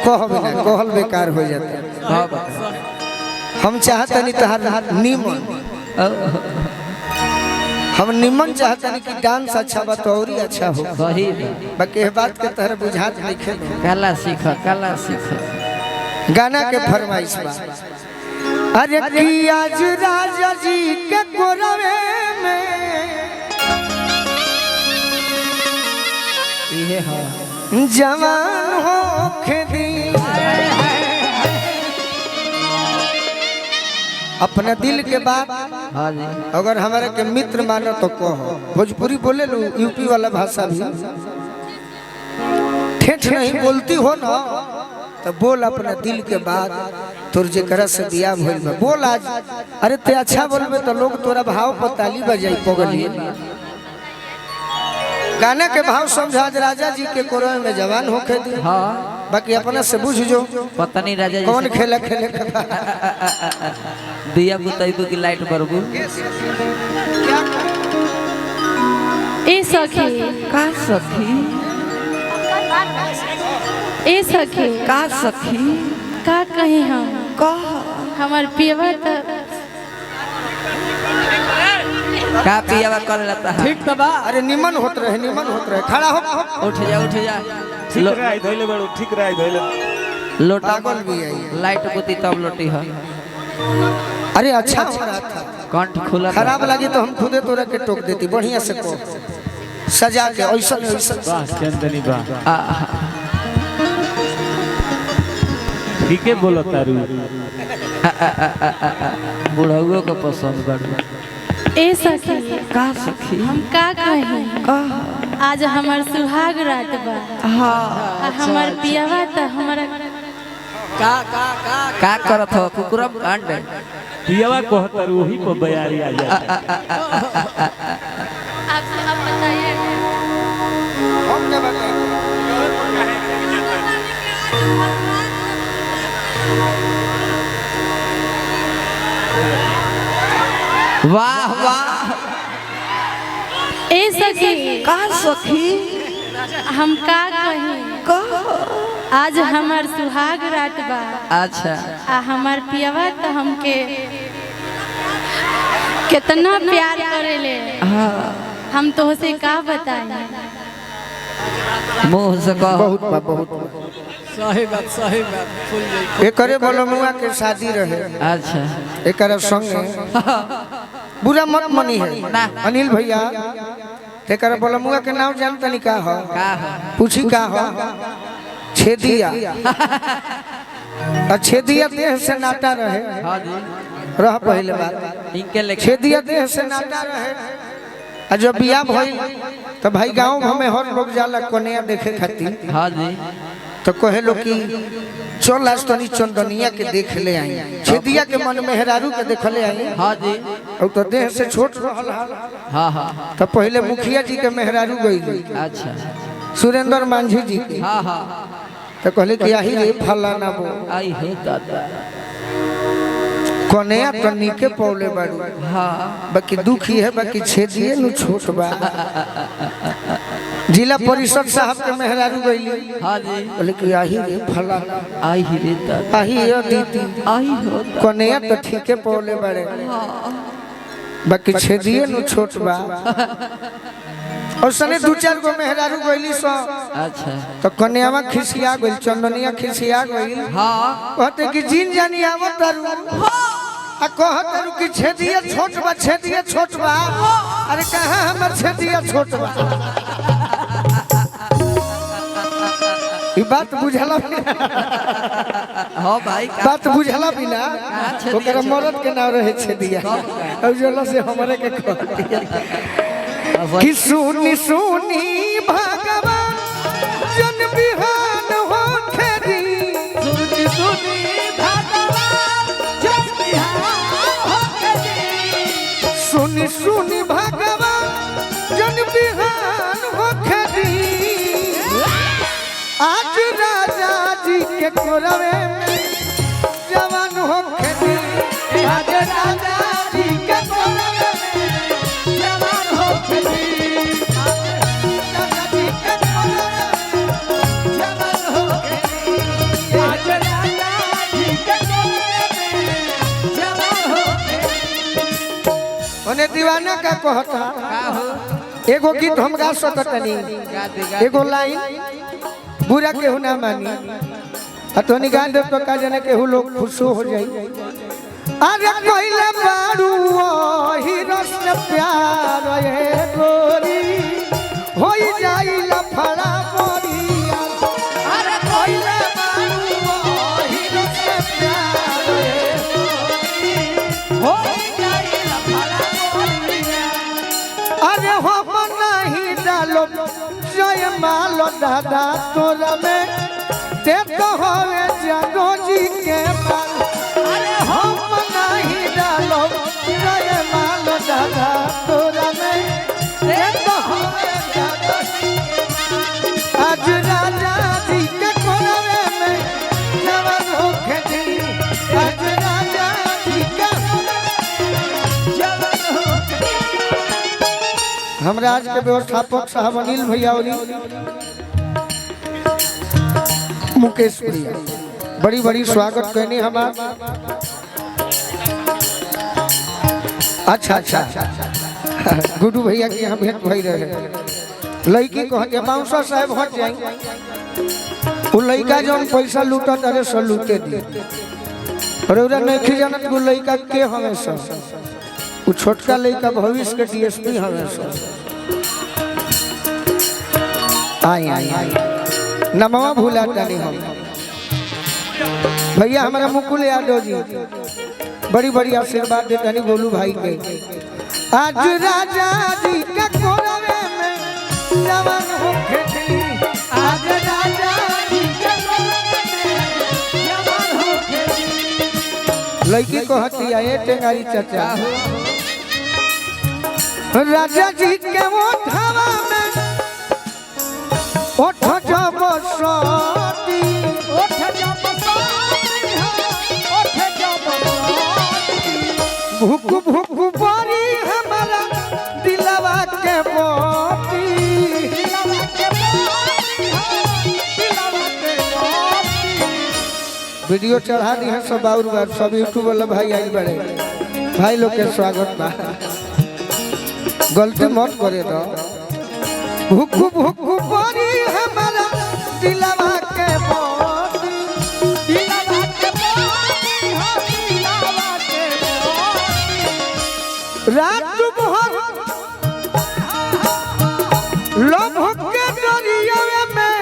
कहल बेकार हो जाता। हम चाहते नहीं तहार निमन, हम निमन चाहते नहीं कि डांस अच्छा बा तो और ही अच्छा हो। सही बाकी बात के तरह बुझात नहीं खेलो। कला सीख गाना के फरमाइश बा। अरे कि आज राजा जी के कोरवे में ये है जवान हो खेती अपने दिल के बात। हाँ जी। अगर हमारे के मित्र मानो तो कहो। भोजपुरी बोले लो, यूपी वाला भाषा भी ठेठ नहीं बोलती हो ना तो बोल अपने दिल के बात। तोर जेकरा से बियाह भइल बा बोल आज। अरे ते अच्छा बोलबे तो लोग तोरा भाव पर ताली बजाई पगली। गाना के भाव समझा। आज राजा जी के कोरवे में जवान होके दी। हाँ बाकी अपना से बुझ जो पता नहीं राजा जी कौन खेला दिया बुताइबू की लाइट बरबू। ए सखी का सखी ए सखी का सखी का कही हम कह हमार पियवा तो का पियावा कर लेता है। ठीक तो बा। अरे निमन होत रहे खड़ा हो। उठ जा ठीक रहा धइले बड़ो ठीक रहा धइले लोटा पागल भी आई। लाइट बुती तब लोटी है। अरे अच्छा हो रहा था। कंठ खुला खराब लगी तो हम खुदे तोरा के टोक देती बढ़िया से को सजा के ऐसा वाह चंदनी वाह ठीक है बोलो तारू बुढ़ाओ को पसंद कर। ए सखी का सखी हम का कही आज हमार सुहाग रात बा। हाँ हमार पियवा तो हमारा का करत हो कुकुरम कांड पियावा कहतर वही पर बयारी आ जाए। आप बताइए। वाह वाह। ए सखी का सखी हम का कही आज हमार सुहाग रात बा। अच्छा हमार पियवा तो हमके कितना प्यार करेले। हाँ हम तो से का बताएं। मुंह से कहो। बहुत सही बात फुल जाई। एकरे बोलमुआ के शादी रहे। अच्छा एकरा संगे बुरा मत मनी है ना। अनिल भैया एकरा बोलमुआ के नाम जानता नहीं का हो। का हो पूछी का हो छेदिया। छेदिया देह से नाटा रहे। हाँ जी रह पहले बात इनके लेके छेदिया देह से नाटा रहे। और जब बियाह भइल तो भाई गांव में हर लोग जाला कन्या देखे खातिर। हाँ जी तो कहे लो कि चल आज तनी चंदनिया के देख ले आई। छेदिया के मन में हेरारू के देख ले आई। हाँ जी और तो देह से छोट रहल। हाँ हाँ तो पहले मुखिया जी के मेहरारू गई अच्छा सुरेंद्र मांझी जी की। हाँ हाँ तो कहले कि आही रे फलाना बो आई है दादा। कन्या तो नीके पौले बाड़ू। हाँ बाकी दुखी है बाकी छेदिए नु छोट बा। जिला परिषद साहब के मेहरारू गई। हाँ जी कहले कि आही रे फलाना आई है दादा आही ये दीदी आई हो कन्या तो ठीके पौले बाड़े बाकी छेदिए नु छोट बा। और सने दो चार गो मेहरारू गईली सो। अच्छा तो कन्यावा खिसिया गई चंदनिया खिसिया गई। हाँ कहते कि जीन जानी आवत तारू आ कहत कि छेदिया छोट बा छेदिया छोट बा। अरे कहां हमर छेदिया छोट बा। ई बात बुझला हाँ भाई बात बुझला बिना ओकरा मरद के नाम रहे छेदिया। और जोला से हमरे के कह कि सुनी सुनी भगवान जन बिहान हो खेरी। सुनी सुनी भगवान जय बिहार हो गई। सुनी सुनी भगवान जन बिहान हो खेरी। आज राजा जी के कोरवे में जवान हो खेरी। आज राजा जी के कोरवे में जवान हो खेरी। राजा जी के कोरवे में जवान हो खेरी। दीवाना का कहता एगो गीत हम गा सकतनी एगो लाइन बुरा केहू ना मानी अतनी गा देव तो का जाने केहू लोग खुश हो जाई अरे कोइले बारू ही रस प्यार ए गोरी होई जाई लफड़ा मोरिया अरे कोइले बारू ही रस प्यार ए गोरी होई जाई लफड़ा मोरिया अरे हो नहीं डालो जय मालो दादा तोरा में ते तो होवे जानो जी के पाल अरे हम नहीं डालो जय मालो दादा तोरा में ते तो होवे जानो जी आज राजा जी के कोरवे में जवान होके दी आज राजा जी के जवान होके हमरा आज के व्यवस्थापक साहब अनिल भैया ओली मुकेश प्रिया बड़ी बड़ी स्वागत कहनी हमार अच्छा अच्छा गुड्डू भैया के यहाँ भेंट भई रहे लड़की कहते बाउंसर साहब हट जाए वो लड़का जौन पैसा लूटा तारे सो लूटे दी और नहीं जानत वो लड़का के हमेशा वो छोटका लड़का भविष्य के डीएसपी हमेशा आई आई आई नमवा भूला टानी हम भैया हमारा मुकुल यादव जी बड़ी बड़ी आशीर्वाद देते हैं गोलू भाई के आज राजा जी के कोरवे में जवान होके दी आज राजा जी के कोरवे में जवान होके दी लड़की कहती है टेंगारी चाचा राजा जी के वो धावा में ओठ जब सोती ओठ जब सोती ओठ जब सोती भूख भूख बारी हमारा दिलवा के बोती दिलवा के बोती दिलवा के बोती वीडियो चढ़ा दी है सब और सब यूट्यूब वाला भाई आई बड़े भाई लोग के स्वागत बा गलती मत करे तो भूख भूख बारी हमारा दिलवा के बोती दिलवा के बोती हो दिलवा के बोती रात भर लोभ के दरिया में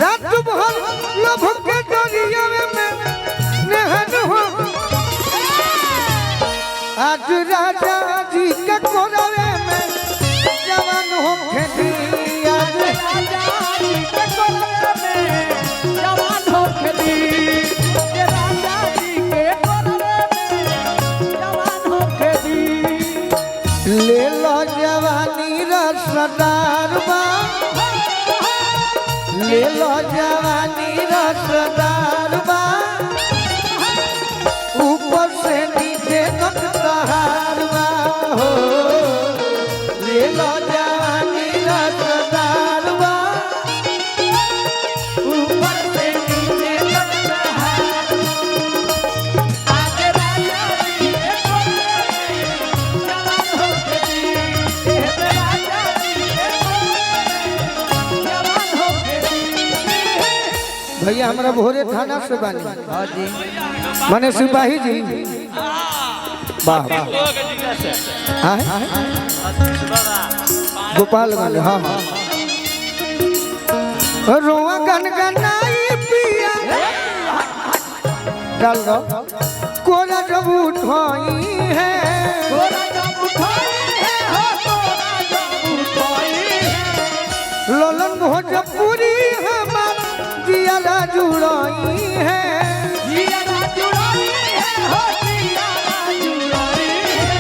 रात भर लोभ के दरिया में नहन हो आज राजा जी के कोरवे में जवान होके दी आज राजा जी के कोरवे में जवान होके दी राजा जी के कोरवे में जवान होके दी ले लो जवानी रसदार बा ले लो जवानी रसदार बा ऊपर से नीचे नकदहारवा हो ले लो जवानी रसदारवा ऊपर से नीचे नकदहारवा आज राजा जी के कोरवे में जवान होके दी राजा जी के कोरवे में जवान होके दी भैया हमरा भोरे थाना से बानी हां जी माने सिपाही जी वाह वाह गोपालगंज हाँ रोआ गनगनाई पिया डाल दो कोरा जब उठाई है कोरा जब उठाई है हो कोरा जब उठाई है लोलन भोजपुरी हमार जिया जुड़ाई है जिया जुड़ाई है हो जिया जुड़ाई है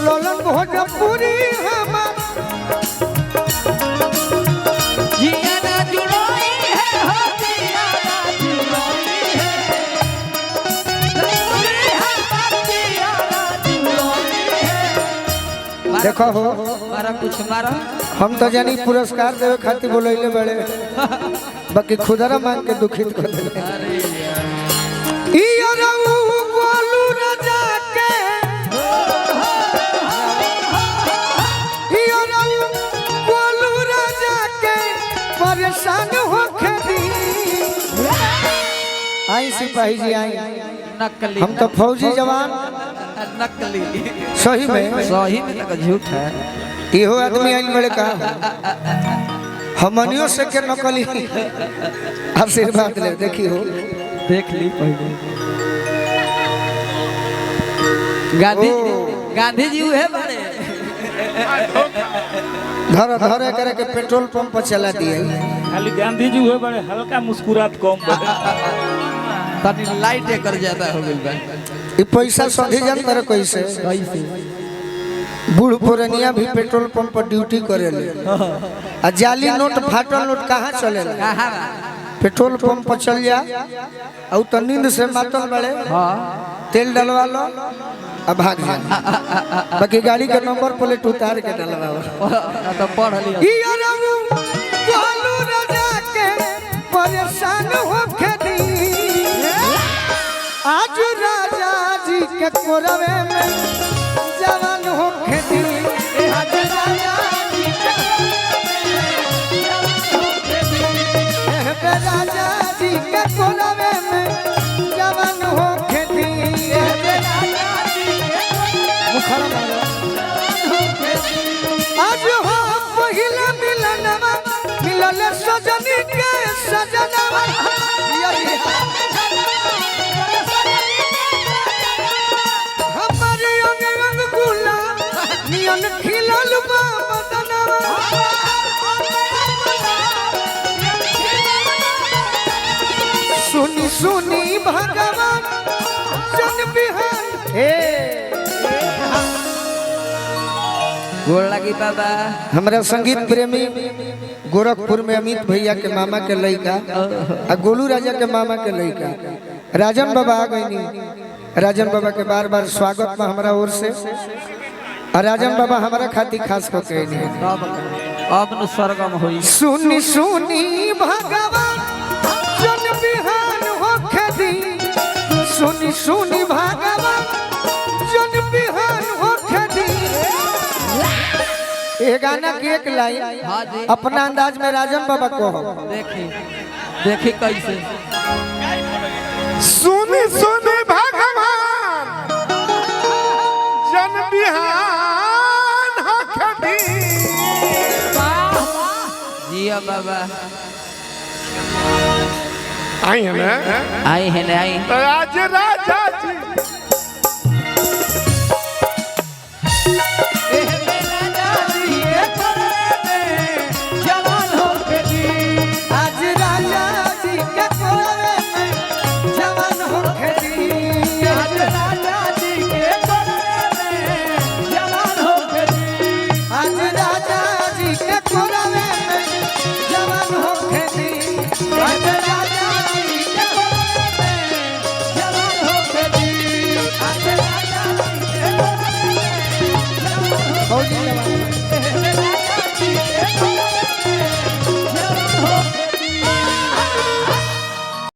लोलन भोजपुरी हमार जिया जुड़ाई है हो जिया जुड़ाई है जिया जुड़ाई है देखो हो मारा कुछ मारा हम तो जानी पुरस्कार देवे खातिर बोलैले बड़े बाकी खुदरा मांग के दुखित कर देले ई रऊ बोलू राजा परेशान हो खेती आई सिपाही जी आई नकली हम तो फौजी जवान नकली सही में सही में लगा झूठ है इहो आदमी आइल बड़े का हमनियों से के नकली आशीर्वाद ले देखी हो देख ली पहले गांधी गांधी जी है बड़े धर धर करे के पेट्रोल पंप पर चला दिए खाली गांधी जी हुए बड़े हल्का मुस्कुरात कम तनी लाइट कर ज्यादा हो गइल बा ई पैसा सधी जन तर कैसे बूढ़ पुरनिया भी पेट्रोल पंप पर ड्यूटी करेले आ जाली नोट फाटल नोट कहाँ चलेला कहां पेट्रोल पंप पर चल जा और तो नींद से मातल बड़े हां तेल डलवा लो अब भाग जा बाकी गाड़ी का नंबर प्लेट उतार के डलवाओ तो पढ़ लिया बोलू राजा के परेशान हो खेती आज राजा जी के कोरवे में जवान हो खेती आज राजा जी के राजा जी के कोरवे में जवान हो खेती आज हो पहिला मिलनवा मिलल सजनी के सजनवा हमारे अंग अंग गुलाब नियन खिलल बा बदनवा सुनी सुनी भगवान जन बिहान हे गोड़ लगी बाबा हमारा संगीत प्रेमी गोरखपुर में अमित भैया के मामा के लड़का आ गोलू राजा के मामा के लड़का राजन बाबा आ गई राजन बाबा के बार बार स्वागत में हमारा ओर से और राजन बाबा हमारा खातिर खास को कह दिए अब न स्वर्गम होई सुनी सुनी भगवान जन बिहान हो खेती सुनी सुनी भगवान जन बिहान हो खेती ये गाना की एक लाइन हाँ जी अपना अंदाज में राजन बाबा को हो देखी देखी कैसे सुनी सुनी भगवान जन बिहान हो खेती जिया बाबा आई है ना आई है ना आई तो आज राजा जी